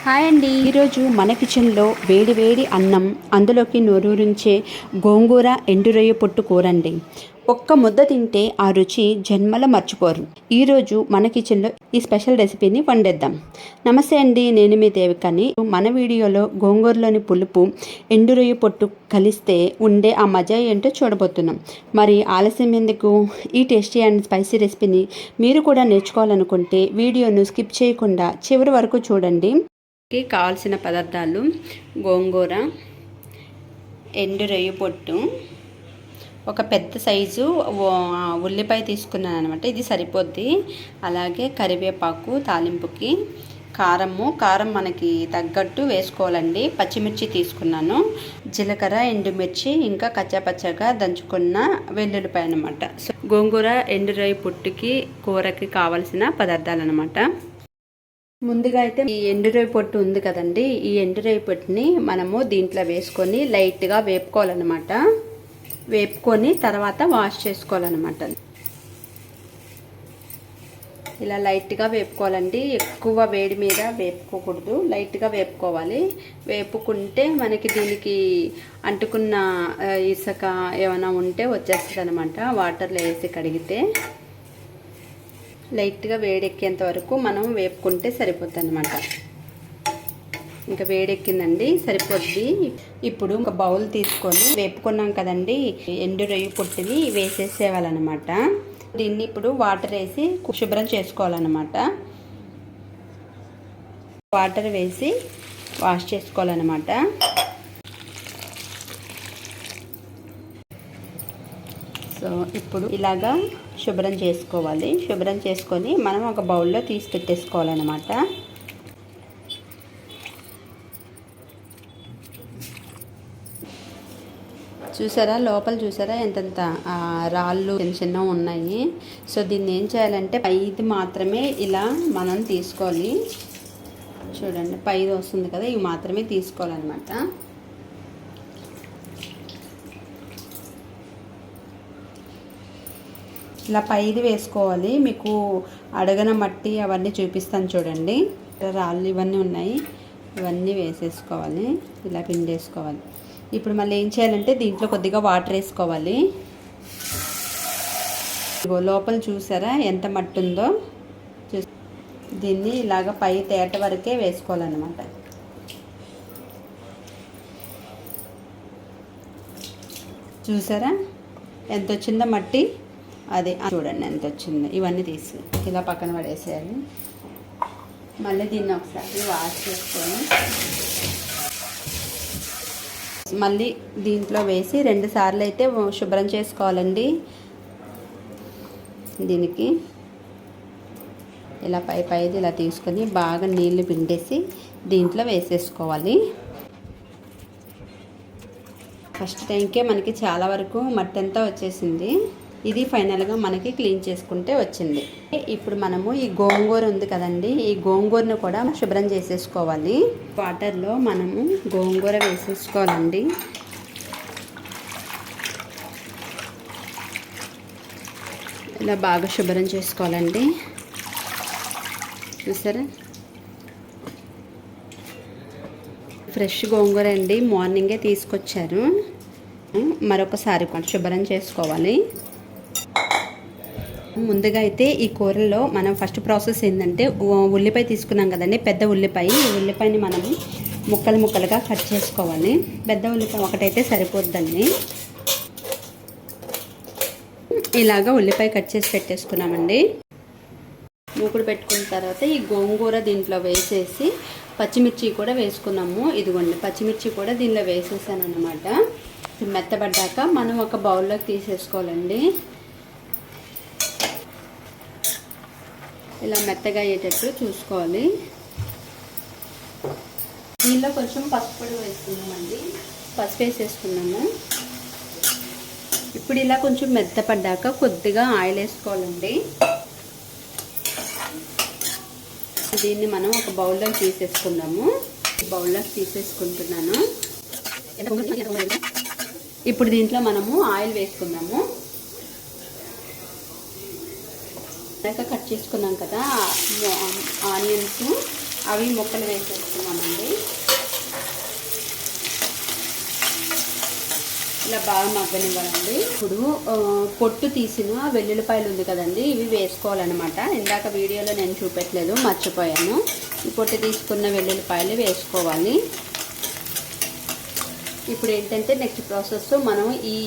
Hi అండి. ఈరోజు మన కిచెన్లో వేడి వేడి అన్నం, అందులోకి నోరూరించే గోంగూర ఎండు రొయ్య పొట్టు కూరండి. ఒక్క ముద్ద తింటే ఆ రుచి జన్మల మర్చిపోరు. ఈరోజు మన కిచెన్లో ఈ స్పెషల్ రెసిపీని వండేద్దాం. నమస్తే అండి, నేను మీ దేవికని. మన వీడియోలో గోంగూరలోని పులుపు, ఎండు రొయ్య పొట్టు కలిస్తే ఉండే ఆ మజా ఏంటో చూడబోతున్నాం. మరి ఆలస్యం ఎందుకు? ఈ టేస్టీ అండ్ స్పైసీ రెసిపీని మీరు కూడా నేర్చుకోవాలనుకుంటే వీడియోను స్కిప్ చేయకుండా చివరి వరకు చూడండి. కావాల్సిన పదార్థాలు: గోంగూర, ఎండు రొయ్య పొట్టు, ఒక పెద్ద సైజు ఉల్లిపాయ తీసుకున్నాను అనమాట, ఇది సరిపోద్ది. అలాగే కరివేపాకు తాలింపుకి, కారం మనకి తగ్గట్టు వేసుకోవాలండి. పచ్చిమిర్చి తీసుకున్నాను, జీలకర్ర, ఎండుమిర్చి, ఇంకా కచ్చాపచ్చగా దంచుకున్న వెల్లుల్లిపాయ అనమాట. సో గోంగూర ఎండు రొయ్య పొట్టుకి కూరకి కావాల్సిన పదార్థాలు అనమాట. ముందుగా అయితే ఈ ఎండు రొయ్య పొట్టు ఉంది కదండి, ఈ ఎండు రొయ్య పొట్టుని మనము దీంట్లో వేసుకొని లైట్గా వేపుకోవాలన్నమాట. వేపుకొని తర్వాత వాష్ చేసుకోవాలన్నమాట. ఇలా లైట్గా వేపుకోవాలండి, ఎక్కువ వేడి మీద వేపుకోకూడదు, లైట్గా వేపుకోవాలి. వేపుకుంటే మనకి దీనికి అంటుకున్న ఇసుక ఏమైనా ఉంటే వచ్చేస్తుంది అనమాట. వాటర్లో వేసి కడిగితే లైట్గా వేడెక్కేంత వరకు మనం వేపుకుంటే సరిపోతుంది అనమాట. ఇంకా వేడెక్కిందండి, సరిపోద్ది. ఇప్పుడు ఒక బౌల్ తీసుకొని వేపుకున్నాం కదండి ఎండు రొయ్య పొట్టుని వేసేసేవాలన్నమాట. దీన్ని ఇప్పుడు వాటర్ వేసి శుభ్రం చేసుకోవాలన్నమాట. వాటర్ వేసి వాష్ చేసుకోవాలన్నమాట. సో ఇప్పుడు ఇలాగా శుభ్రం చేసుకోవాలి. శుభ్రం చేసుకొని మనం ఒక బౌల్లో తీసి పెట్టేసుకోవాలన్నమాట. చూసారా, లోపల చూసారా ఎంతంత రాళ్ళు చిన్న చిన్న ఉన్నాయి. సో దీన్ని ఏం చేయాలంటే పైది మాత్రమే ఇలా మనం తీసుకోవాలి. చూడండి, పైది వస్తుంది కదా, ఇవి మాత్రమే తీసుకోవాలన్నమాట. ఇలా పైది వేసుకోవాలి. మీకు అడగన మట్టి అవన్నీ చూపిస్తాను చూడండి. రాళ్ళు ఇవన్నీ ఉన్నాయి, ఇవన్నీ వేసేసుకోవాలి. ఇలా పిండేసుకోవాలి. ఇప్పుడు మళ్ళీ ఏం చేయాలంటే దీంట్లో కొద్దిగా వాటర్ వేసుకోవాలి. లోపల చూసారా ఎంత మట్టి ఉందో. దీన్ని ఇలాగ పై తేట వరకే వేసుకోవాలన్నమాట. చూసారా ఎంత వచ్చిందో మట్టి, అది చూడండి ఎంత వచ్చిందో. ఇవన్నీ తీసి ఇలా పక్కన పడేసేయాలి. మళ్ళీ దీన్ని ఒకసారి వాష్ చేసుకొని మళ్ళీ దీంట్లో వేసి 2 సార్లు అయితే శుభ్రం చేసుకోవాలండి. దీనికి ఇలా పైది ఇలా తీసుకొని బాగా నీళ్లు పిండేసి దీంట్లో వేసేసుకోవాలి. ఫస్ట్ టైంకే మనకి చాలా వరకు మట్టి అంతా వచ్చేసింది. ఇది ఫైనల్గా మనకి క్లీన్ చేసుకుంటే వచ్చింది. ఇప్పుడు మనము ఈ గోంగూర ఉంది కదండి, ఈ గోంగూరను కూడా శుభ్రం చేసేసుకోవాలి. వాటర్లో మనము గోంగూర వేసేసుకోవాలండి. ఇలా బాగా శుభ్రం చేసుకోవాలండి. చూసారా, ఫ్రెష్ గోంగూర అండి, మార్నింగే తీసుకొచ్చారు. మరొకసారి శుభ్రం చేసుకోవాలి. ముందుగా అయితే ఈ కూరలో మనం ఫస్ట్ ప్రాసెస్ ఏంటంటే ఉల్లిపాయ తీసుకున్నాం కదండి, పెద్ద ఉల్లిపాయ. ఈ ఉల్లిపాయని మనం ముక్కలుగా కట్ చేసుకోవాలి. పెద్ద ఉల్లిపాయ ఒకటైతే సరిపోద్దండి. ఇలాగా ఉల్లిపాయ కట్ చేసి పెట్టేసుకున్నామండి. మూకుడు పెట్టుకున్న తర్వాత ఈ గోంగూర దీంట్లో వేసేసి పచ్చిమిర్చి కూడా వేసుకున్నాము. ఇదిగోండి, పచ్చిమిర్చి కూడా దీనిలో వేసేసాను అనమాట. మెత్తబడ్డాక మనం ఒక బౌల్లోకి తీసేసుకోవాలండి. ఇలా మెత్తగా అయ్యేటట్టు చూసుకోవాలి. దీనిలో కొంచెం పసుపు పొడి వేసుకున్నామండి, పసుపు వేసేసుకున్నాము. ఇప్పుడు ఇలా కొంచెం మెత్తపడ్డాక కొద్దిగా ఆయిల్ వేసుకోవాలండి. దీన్ని మనం ఒక బౌల్లోకి తీసేసుకుందాము. బౌల్లోకి తీసేసుకుంటున్నాను. ఇప్పుడు దీంట్లో మనము ఆయిల్ వేసుకుందాము. కట్ చేసుకున్నాం కదా ఆనియన్స్, అవి ముక్కలు వేసేస్తున్నామండి. ఇలా బాగా మగ్గనివ్వాలండి. ఇప్పుడు పొట్టు తీసిన వెల్లుల్లిపాయలు ఉంది కదండి, ఇవి వేసుకోవాలన్నమాట. ఇందాక వీడియోలో నేను చూపెట్టలేదు, మర్చిపోయాను. ఈ పొట్టు తీసుకున్న వెల్లుల్లిపాయలు వేసుకోవాలి. ఇప్పుడు ఏంటంటే నెక్స్ట్ ప్రాసెస్, మనం ఈ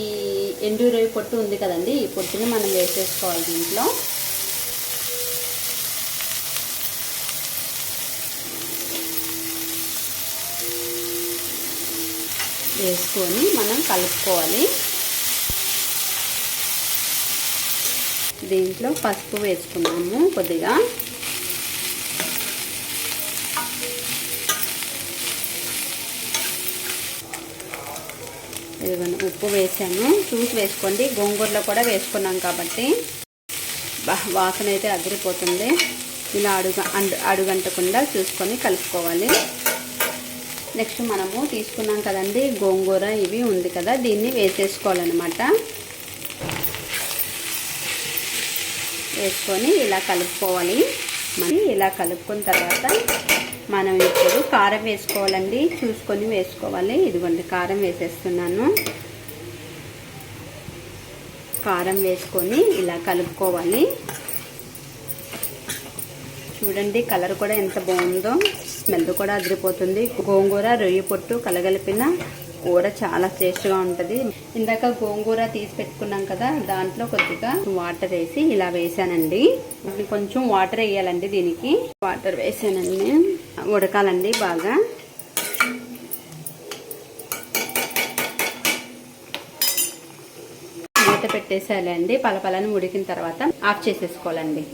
ఎండు రొయ్య పొట్టు ఉంది కదండి, ఈ పొట్టుని మనం వేసేసుకోవాలి దీంట్లో. వేసుకొని మనం కలుపుకోవాలి. దీంట్లో పసుపు వేసుకున్నాము కొద్దిగా. ఇదిగోండి ఉప్పు వేసాను, చూసి వేసుకోండి. గోంగూరలో కూడా వేసుకున్నాం కాబట్టి వాసన అయితే అదిరిపోతుంది. ఇలా అడుగంటకుండా చూసుకొని కలుపుకోవాలి. నెక్స్ట్ మనము తీసుకున్నాం కదండి గోంగూర, ఇవి ఉంది కదా, దీన్ని వేసేసుకోవాలన్నమాట. వేసుకొని ఇలా కలుపుకోవాలి. మరి ఇలా కలుపుకున్న తర్వాత మనం ఇప్పుడు కారం వేసుకోవాలండి, చూసుకొని వేసుకోవాలి. ఇదిగోండి కారం వేసేస్తున్నాను. కారం వేసుకొని ఇలా కలుపుకోవాలి. చూడండి కలర్ కూడా ఎంత బాగుందో, స్మెల్ కూడా అదిరిపోతుంది. గోంగూర రొయ్య పొట్టు కలగలిపిన కూర చాలా టేస్ట్గా ఉంటుంది. ఇందాక గోంగూర తీసి పెట్టుకున్నాం కదా, దాంట్లో కొద్దిగా వాటర్ వేసి ఇలా వేసానండి. కొంచెం వాటర్ వేయాలండి, దీనికి వాటర్ వేసానండి. ఉడకాలండి బాగా. మూత పెట్టేసేయాలండి. పలపలని ఉడికిన తర్వాత ఆఫ్ చేసేసుకోవాలండి.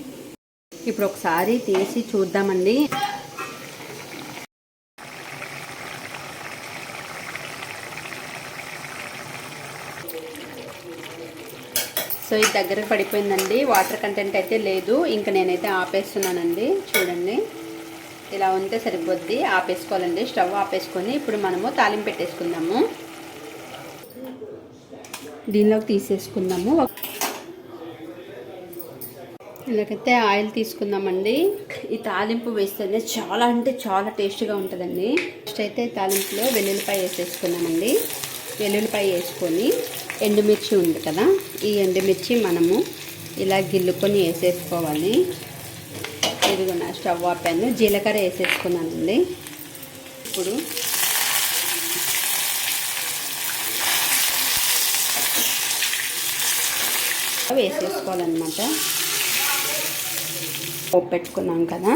ఇప్పుడు ఒకసారి తీసి చూద్దామండి. సో ఇది దగ్గరకు పడిపోయిందండి, వాటర్ కంటెంట్ అయితే లేదు. ఇంకా నేనైతే ఆపేస్తున్నానండి. చూడండి ఇలా ఉంటే సరిపోద్ది. ఆపేసుకోవాలండి, స్టవ్ ఆపేసుకొని ఇప్పుడు మనము తాలింపు పెట్టేసుకుందాము. దీనిలోకి తీసేసుకుందాము. ఇలాగైతే ఆయిల్ తీసుకుందామండి. ఈ తాలింపు వేస్తేనే చాలా అంటే చాలా టేస్ట్గా ఉంటుందండి. ఫస్ట్ అయితే తాలింపులో వెల్లుల్లిపాయ వేసేసుకున్నామండి. వెల్లుల్లిపాయ వేసుకొని ఎండుమిర్చి ఉంది కదా, ఈ ఎండుమిర్చి మనము ఇలా గిల్లుకొని వేసేసుకోవాలి. ఇదిగో నా స్టవ్ ఆపాను. జీలకర్ర వేసేసుకున్నానండి. ఇప్పుడు వేసేసుకోవాలన్నమాట. పోపు పెట్టుకున్నాం కదా,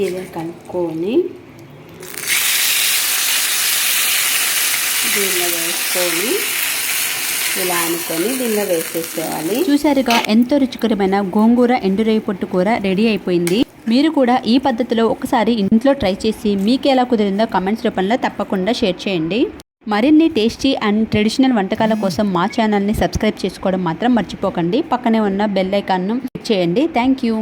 ఇలా కలుపుకొని దీనిలో వేసుకొని ఇలా అనుకొని దీనిలో వేసేసేయాలి. చూసారుగా ఎంతో రుచికరమైన గోంగూర ఎండురొయ్య పొట్టు కూర రెడీ అయిపోయింది. మీరు కూడా ఈ పద్ధతిలో ఒకసారి ఇంట్లో ట్రై చేసి మీకు ఎలా కుదిరిందో కమెంట్స్ రూపంలో తప్పకుండా షేర్ చేయండి. మరిన్ని టేస్టీ అండ్ ట్రెడిషనల్ వంటకాల కోసం మా ఛానల్ని సబ్స్క్రైబ్ చేసుకోవడం మాత్రం మర్చిపోకండి. పక్కనే ఉన్న బెల్ ఐకాన్ను క్లిక్ చేయండి. Thank you.